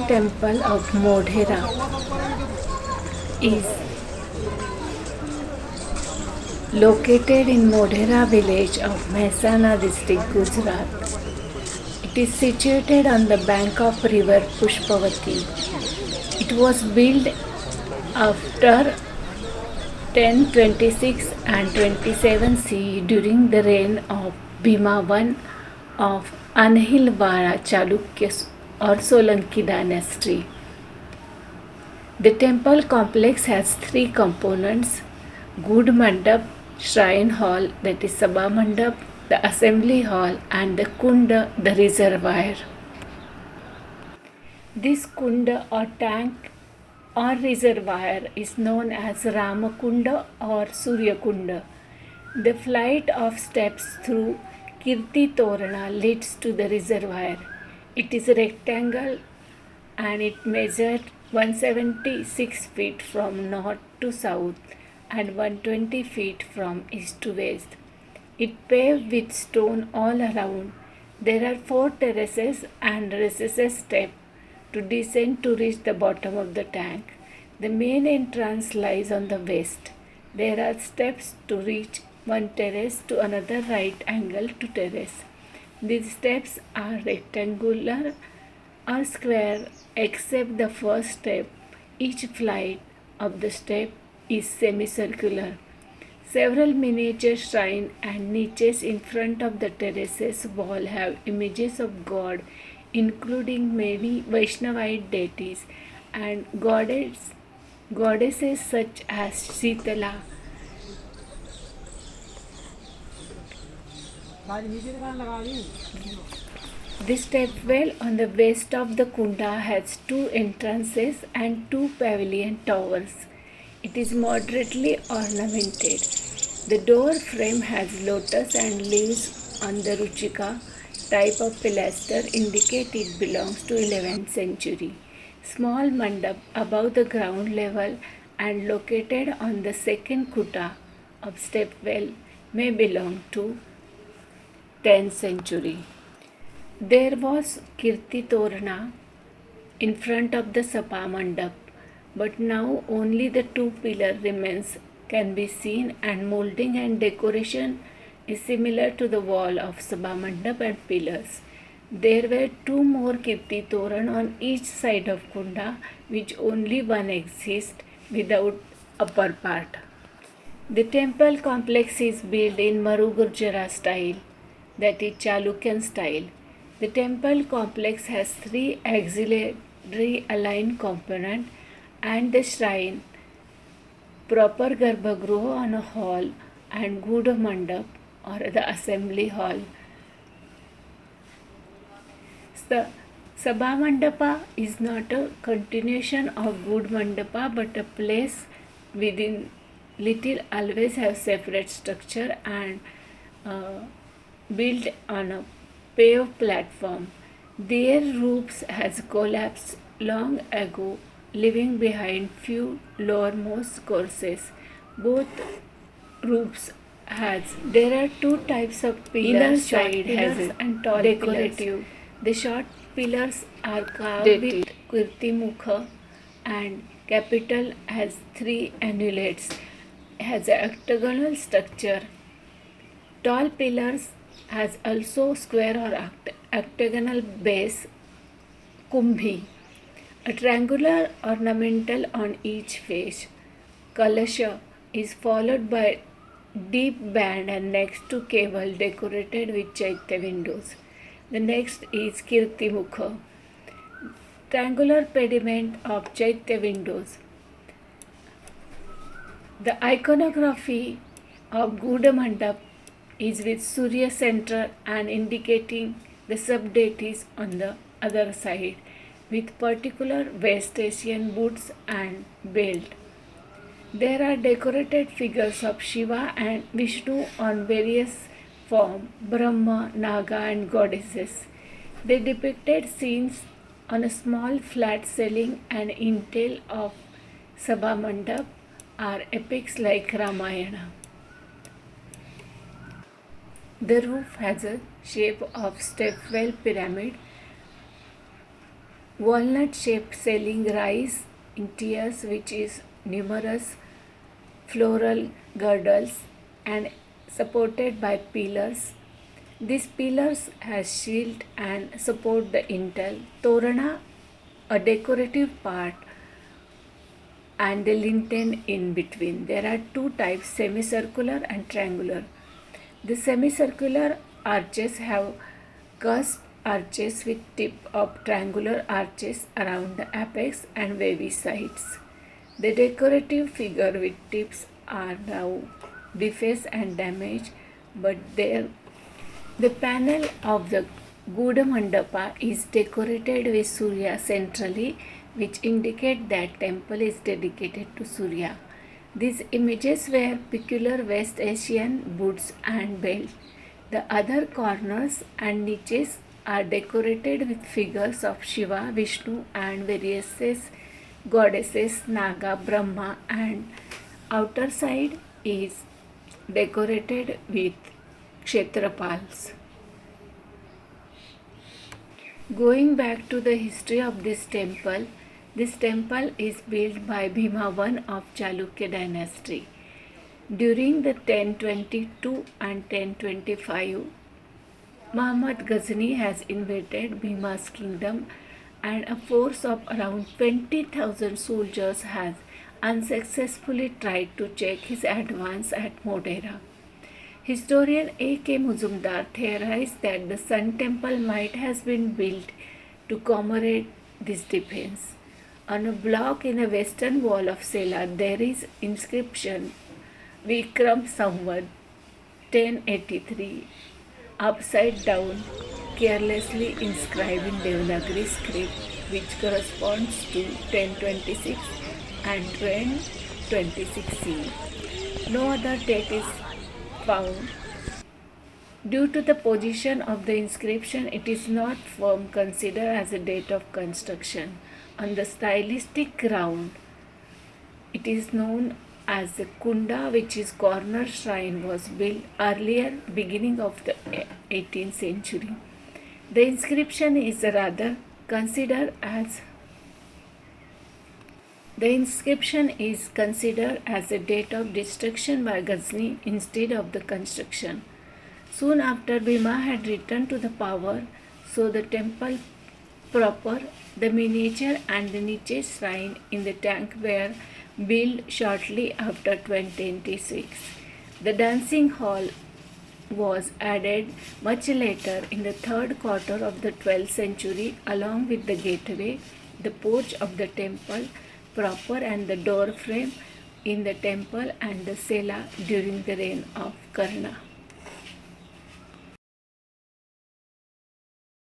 Temple of Modhera is located in Modhera village of Mehsana district, Gujarat. It is situated on the bank of river Pushpavati. It was built after 1026 and 27 CE during the reign of Bhima I of Anhilwara Chaulukya or Solanki dynasty. The temple complex has three components: Gūḍhamanḍapa, Shrine Hall, that is Sabhamanḍapa, the Assembly Hall, and the Kunḍa, the reservoir. This Kunḍa or tank or reservoir is known as Ramakunda or Surya Kunda. The flight of steps through Kirti Torana leads to the reservoir. It is a rectangle and it measured 176 feet from north to south and 120 feet from east to west. It paved with stone all around. There are 4 terraces and recesses steps to descend to reach the bottom of the tank. The main entrance lies on the west. There are steps to reach one terrace to another right angle to terrace. These steps are rectangular or square except the first step. Each flight of the step is semicircular. Several miniature shrines and niches in front of the terraces wall have images of God, including many Vaishnavite deities and goddesses such as Sitala. The stepwell on the west of the Kunḍa has 2 entrances and 2 pavilion towers. It is moderately ornamented. The door frame has lotus and leaves on the ruchika type of pilaster, indicate it belongs to 11th century. Small mandap above the ground level and located on the second kuta of stepwell may belong to 10th century. There was Kirti Torana in front of the Sabhamanḍapa, but now only the 2 pillars remains can be seen, and molding and decoration is similar to the wall of Sabhamanḍapa and pillars. There were 2 more Kirti Toran on each side of Kunḍa, which only one exists without upper part. The temple complex is built in Marugurjara style, that is Chalukyan style. The temple complex has 3 auxiliary aligned components and the shrine, proper Garbhagruha on a hall, and Gūḍhamanḍapa or the assembly hall. The Sabhamanḍapa is not a continuation of Gūḍhamanḍapa but a place within. Little always have separate structure and built on a paved platform. Their roofs has collapsed long ago, leaving behind few lowermost courses. Both roofs there are 2 types of pillars, short pillars and tall decorative pillars. The short pillars are carved with Kirti Mukha and capital has 3 annulates, has an octagonal structure. Tall pillars has also square or octagonal base, kumbhi, a triangular ornamental on each face. Kalasha is followed by deep band and next to cable decorated with chaitya windows. The next is Kirti Mukha, triangular pediment of chaitya windows. The iconography of Gūḍhamanḍapa is with Surya center and indicating the sub-deities on the other side with particular West Asian boots and belt. There are decorated figures of Shiva and Vishnu on various forms, Brahma, Naga and goddesses. They depicted scenes on a small flat ceiling and intel of Sabhamanḍapa are epics like Ramayana. The roof has a shape of stepwell pyramid walnut-shaped ceiling rise in tiers which is numerous floral girdles and supported by pillars. These pillars has shield and support the intel. Torana, a decorative part, and the lintel in between. There are two types, semicircular and triangular. The semicircular arches have cusped arches with tip of triangular arches around the apex and wavy sides. The decorative figure with tips are now defaced and damaged, but the panel of the Gūḍhamanḍapa is decorated with Surya centrally, which indicate that temple is dedicated to Surya. These images were peculiar West Asian Buddhas and belts. The other corners and niches are decorated with figures of Shiva, Vishnu and various goddesses, Naga, Brahma, and outer side is decorated with Kshetrapals. Going back to the history of this temple is built by Bhima I of Chaulukya dynasty. During the 1022 and 1025, Muhammad Ghazni has invaded Bhima's kingdom and a force of around 20,000 soldiers has unsuccessfully tried to check his advance at Modhera. Historian A.K. Muzumdar theorized that the Sun Temple might have been built to commemorate this defense. On a block in the western wall of Sela, there is inscription Vikram Samvat 1083 upside down, carelessly inscribed in Devanagari script, which corresponds to 1026 and 1026 CE. No other date is found. Due to the position of the inscription, it is not firm considered as a date of construction. On the stylistic ground, it is known as the Kunḍa, which is corner shrine, was built earlier, beginning of the 18th century. The inscription is rather considered as a date of destruction by Ghazni instead of the construction. Soon after Bhima had returned to the power, so the temple proper, the miniature and the niche shrine in the tank were built shortly after 1026. The dancing hall was added much later in the third quarter of the 12th century, along with the gateway, the porch of the temple proper and the door frame in the temple and the cella during the reign of Karna.